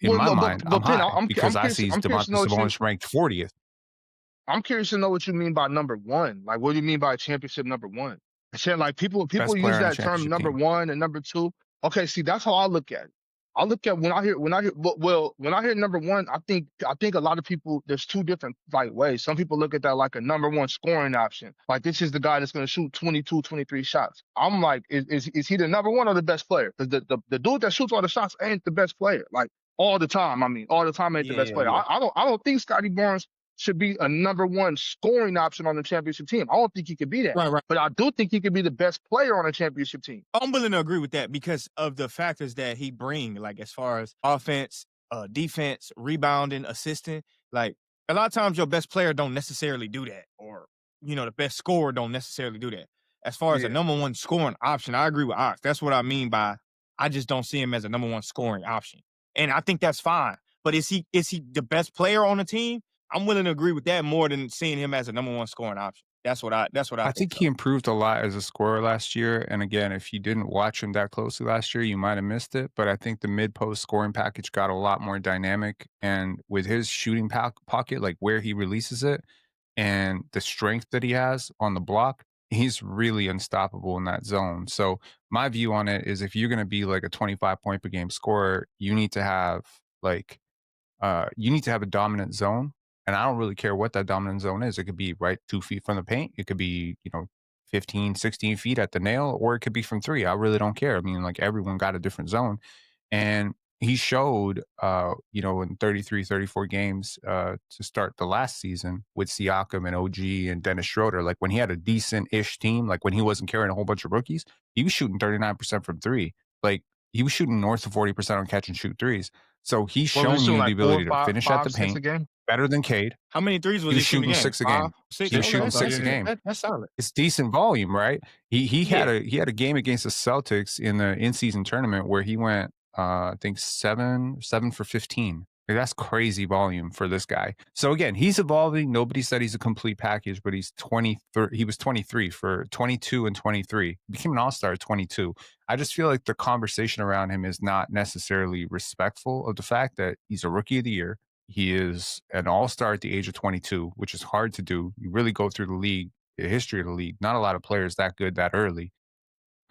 in Well, my no, mind, I'm but Pin, high because I see I'm curious to know Domantas what you Sabonis ranked 40th. I'm curious to know what you mean by number one. Like, what do you mean by championship number one? I said, like, people Best player use on a that term championship number team. one and number two. Okay, see, that's how I look at it. I look at when I hear number one, I think a lot of people, there's two different like ways. Some people look at that like a number one scoring option. Like, this is the guy that's going to shoot 22, 23 shots. I'm like, is he the number one or the best player? Because the dude that shoots all the shots ain't the best player. Like, all the time. I mean, all the time ain't the Yeah, best yeah, player. yeah. I don't think Scottie Barnes should be a number one scoring option on the championship team. I don't think he could be that. Right, right. But I do think he could be the best player on a championship team. I'm willing to agree with that because of the factors that he bring, like as far as offense, defense, rebounding, assisting. Like a lot of times your best player don't necessarily do that, or the best scorer don't necessarily do that. As far as a Yeah. number one scoring option, I agree with Ox. That's what I mean by I just don't see him as a number one scoring option. And I think that's fine. But is he the best player on the team? I'm willing to agree with that more than seeing him as a number one scoring option. That's what I I think think so. he improved a lot as a scorer last year. And again, if you didn't watch him that closely last year, you might have missed it. But I think the mid post scoring package got a lot more dynamic. And with his shooting pocket, like where he releases it and the strength that he has on the block, he's really unstoppable in that zone. So my view on it is if you're going to be like a 25-point per game scorer, like you need to have a dominant zone. And I don't really care what that dominant zone is. It could be right 2 feet from the paint. It could be, 15, 16 feet at the nail, or it could be from three. I really don't care. I mean, like everyone got a different zone. And he showed, in 33, 34 games to start the last season with Siakam and OG and Dennis Schroeder, like when he had a decent-ish team, like when he wasn't carrying a whole bunch of rookies, he was shooting 39% from three. Like he was shooting north of 40% on catch and shoot threes. So he's What was he shown shooting, you the like four, ability to five, finish at five, the six a paint game? better than Cade. How many threes He was he was shooting shooting a game? 6 a Five, game. six? He was Okay, shooting okay, 6 a yeah, game. that's solid. It's decent volume, right? He had Yeah. a game against the Celtics in the in-season tournament where he went, I think 7 for 15. Like, that's crazy volume for this guy. So again, he's evolving. Nobody said he's a complete package, but he's 23. He was 23 for 22 and 23. He became an all-star at 22. I just feel like the conversation around him is not necessarily respectful of the fact that he's a rookie of the year. He is an all-star at the age of 22, which is hard to do. You really go through the history of the league. Not a lot of players that good that early.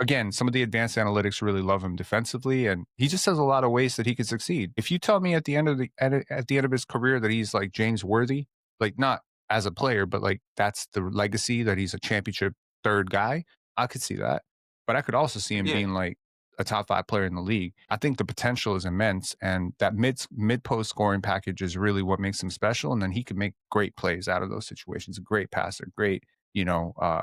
Again, some of the advanced analytics really love him defensively, and he just has a lot of ways that he could succeed. If you tell me at the end of his career that he's like James Worthy, like not as a player, but like that's the legacy that he's a championship third guy, I could see that. But I could also see him Yeah. being like a top 5 player in the league. I think the potential is immense, and that mid post scoring package is really what makes him special. And then he can make great plays out of those situations. A great passer, great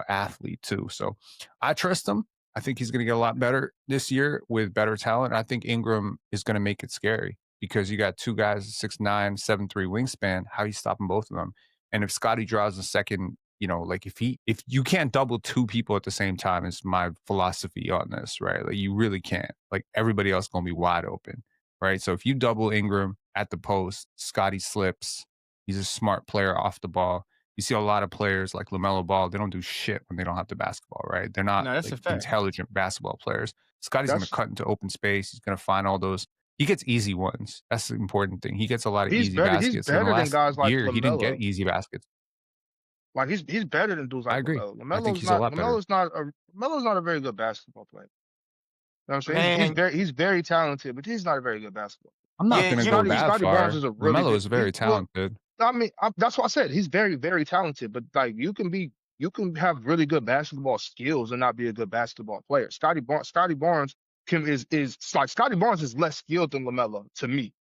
athlete too. So I trust him. I think he's going to get a lot better this year with better talent. I think Ingram is going to make it scary because you got two guys, 6'9", 7'3" wingspan. How you stopping both of them? And if Scotty draws a second, like if you can't double two people at the same time is my philosophy on this, right? Like you really can't. Like everybody else going to be wide open, right? So if you double Ingram at the post, Scotty slips. He's a smart player off the ball. You see a lot of players like LaMelo Ball, they don't do shit when they don't have the basketball, right? They're not No, that's like a fact. intelligent basketball players. Scotty's going to That's cut into open space. He's going to find all those. He gets easy ones. That's the important thing. He gets a lot of he's easy better. He's baskets. In the better than last guys like year, he didn't get LaMelo. easy baskets. Like he's better than dudes I like agree. LaMelo. I think he's a lot better. LaMelo's not a very good basketball player. You know what I'm saying? Man, He's very talented, but he's not a very good basketball I'm not yeah, going to you go know, that Scottie Barnes far. is a really LaMelo good. is very talented. I mean, that's what I said. He's very, very talented, but like you can have really good basketball skills and not be a good basketball player. Scottie Barnes is like Scottie Barnes is less skilled than LaMelo to me.